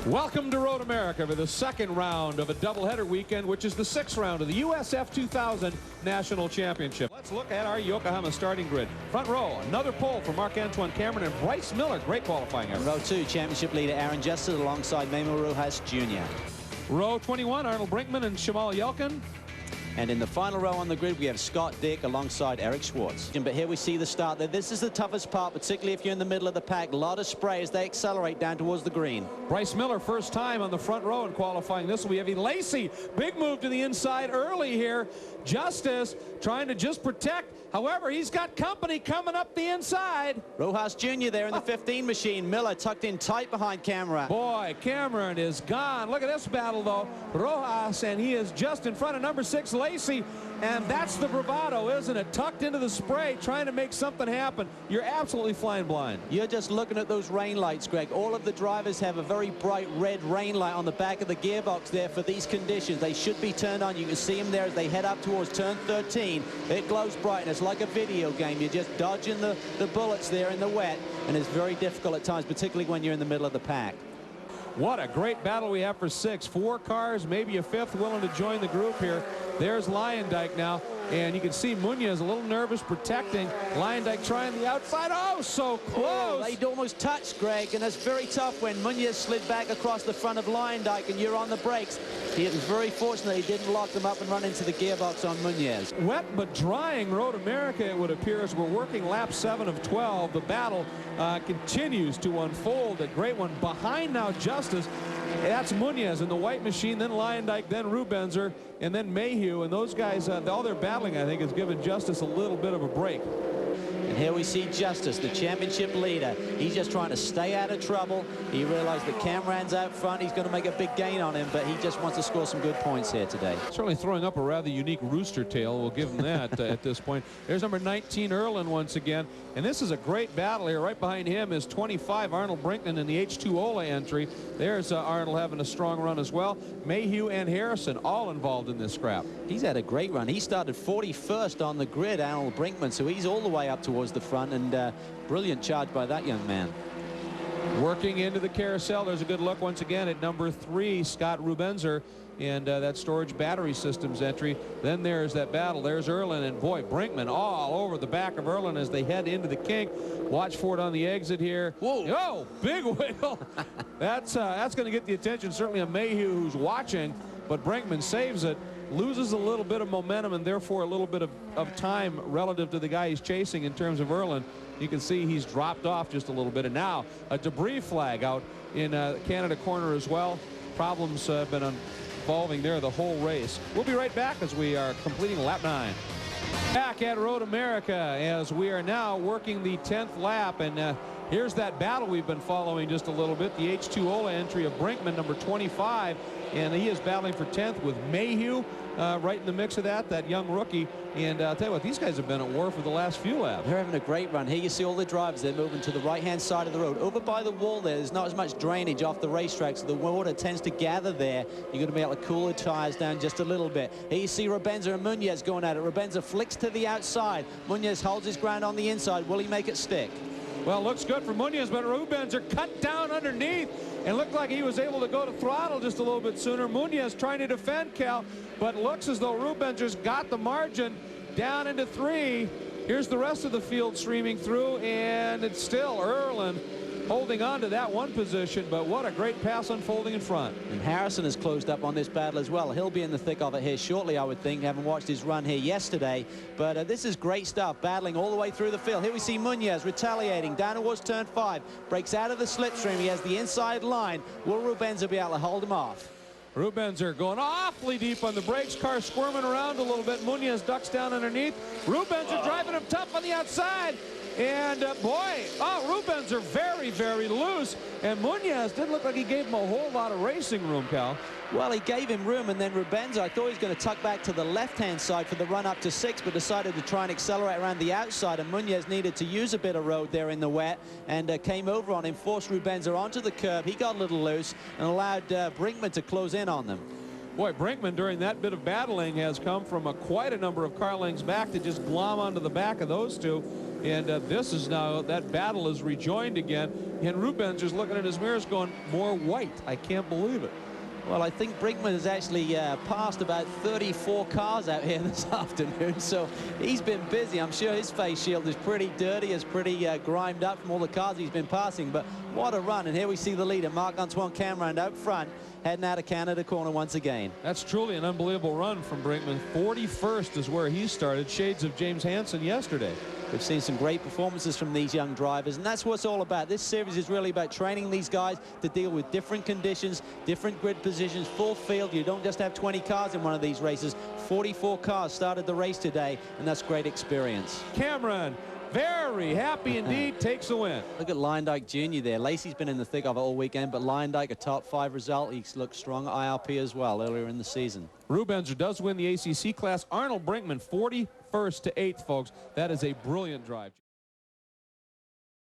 Welcome to Road America for the second round of a doubleheader weekend, which is the sixth round of the USF2000 National Championship. Let's look at our Yokohama starting grid. Front row, another pole for Marc-Antoine Cameron and Bryce Miller. Great qualifying effort. Row 2, championship leader Aaron Justice alongside Memo Rojas Jr. Row 21, Arnold Brinkmann and Shamal Yelkin. And in the final row on the grid, we have Scott Dick alongside Eric Schwartz. But here we see the start there. This is the toughest part, particularly if you're in the middle of the pack. A lot of spray as they accelerate down towards the green. Bryce Miller, first time on the front row in qualifying. This will be heavy. Lacey, big move to the inside early here. Justice trying to just protect. However, he's got company coming up the inside. Rojas Jr. there in the 15 machine. Miller tucked in tight behind Cameron. Boy, Cameron is gone. Look at this battle, though. Rojas, and he is just in front of number 6, Lacey. And that's the bravado, isn't it? Tucked into the spray, trying to make something happen. You're absolutely flying blind. You're just looking at those rain lights, Greg. All of the drivers have a very bright red rain light on the back of the gearbox there for these conditions. They should be turned on. You can see them there as they head up towards turn 13. It glows bright, and it's like a video game. You're just dodging the bullets there in the wet, and it's very difficult at times, particularly when you're in the middle of the pack. What a great battle we have for 6. 4 cars, maybe a 5th willing to join the group here. There's Lyondike now, and you can see Munoz a little nervous, protecting. Lyondike trying the outside. Oh, so close. Oh, they'd almost touched, Greg, and that's very tough when Munoz slid back across the front of Lyondike and you're on the brakes. He was very fortunate he didn't lock them up and run into the gearbox on Munoz. Wet but drying Road America, it would appear, as we're working lap 7 of 12. The battle continues to unfold. A great one behind now, Justice. That's Munoz in the white machine, then Lyondike, then Rubenzer, and then Mayhew. And those guys, all their battling, I think, has given Justice a little bit of a break. And here we see Justice, the championship leader. He's just trying to stay out of trouble. He realized that Cameron's out front. He's going to make a big gain on him, but he just wants to score some good points here today. Certainly throwing up a rather unique rooster tail. We'll give him that at this point. There's number 19, Erlin, once again. And this is a great battle here. Right behind him is 25, Arnold Brinkmann in the H2 entry. There's Arnold having a strong run as well. Mayhew and Harrison all involved in this scrap. He's had a great run. He started 41st on the grid, Arnold Brinkmann, so he's all the way up towards the front, and brilliant charge by that young man. Working into the carousel, there's a good look once again at number 3, Scott Rubenzer, and that storage battery systems entry. Then there's that battle. There's Erlin, and boy, Brinkmann all over the back of Erlin as they head into the kink. Watch for it on the exit here. Whoa! Oh, big wheel. That's going to get the attention certainly of Mayhew, who's watching, but Brinkmann saves it. Loses a little bit of momentum and therefore a little bit of time relative to the guy he's chasing in terms of Erlin. You can see he's dropped off just a little bit. And now a debris flag out in Canada corner as well. Problems have been involving there the whole race. We'll be right back as we are completing lap 9. Back at Road America as we are now working the 10th lap. And here's that battle we've been following just a little bit. The H2 entry of Brinkmann, number 25. And he is battling for 10th with Mayhew right in the mix of that young rookie. And I'll tell you what, these guys have been at war for the last few laps. They're having a great run. Here you see all the drivers. They're moving to the right-hand side of the road. Over by the wall there's not as much drainage off the racetrack, so the water tends to gather there. You're going to be able to cool the tires down just a little bit. Here you see Rubenzer and Munoz going at it. Rubenzer flicks to the outside. Munoz holds his ground on the inside. Will he make it stick? Well, looks good for Munoz, but Rubenzer cut down underneath and looked like he was able to go to throttle just a little bit sooner. Munoz trying to defend Cal, but looks as though Rubenzer's got the margin down into 3. Here's the rest of the field streaming through, and it's still Erlin holding on to that one position, but what a great pass unfolding in front. And Harrison has closed up on this battle as well. He'll be in the thick of it here shortly, I would think. Haven't watched his run here yesterday, but this is great stuff, battling all the way through the field. Here we see Munoz retaliating down towards turn 5, breaks out of the slipstream. He has the inside line. Will Rubenzer be able to hold him off? Rubenzer going awfully deep on the brakes. Car squirming around a little bit. Munoz ducks down underneath. Rubenzer driving him tough on the outside. And boy, Rubenzer very, very loose. And Munoz didn't look like he gave him a whole lot of racing room, Cal. Well, he gave him room, and then Rubenzer, I thought he was going to tuck back to the left-hand side for the run up to 6, but decided to try and accelerate around the outside, and Munoz needed to use a bit of road there in the wet, and came over on him, forced Rubenzer onto the curb. He got a little loose and allowed Brinkmann to close in on them. Boy, Brinkmann during that bit of battling has come from quite a number of car lengths back to just glom onto the back of those two. And this is now, that battle is rejoined again. And Ruben's looking at his mirrors going, more white. I can't believe it. Well, I think Brinkmann has actually passed about 34 cars out here this afternoon, so he's been busy. I'm sure his face shield is pretty dirty, is pretty grimed up from all the cars he's been passing, but what a run. And here we see the leader, Marc-Antoine Cameron, out front, heading out of Canada corner once again. That's truly an unbelievable run from Brinkmann. 41st is where he started, shades of James Hansen yesterday. We've seen some great performances from these young drivers, and that's what it's all about. This series is really about training these guys to deal with different conditions, different grid positions, full field. You don't just have 20 cars in one of these races. 44 cars started the race today, and that's great experience. Cameron, very happy indeed, takes the win. Look at Lyndike Jr. there. Lacey's been in the thick of it all weekend, but Lyndike, a top 5 result. He's looked strong at IRP as well earlier in the season. Rubenzer does win the ACC class. Arnold Brinkmann, 41st to 8th, folks. That is a brilliant drive.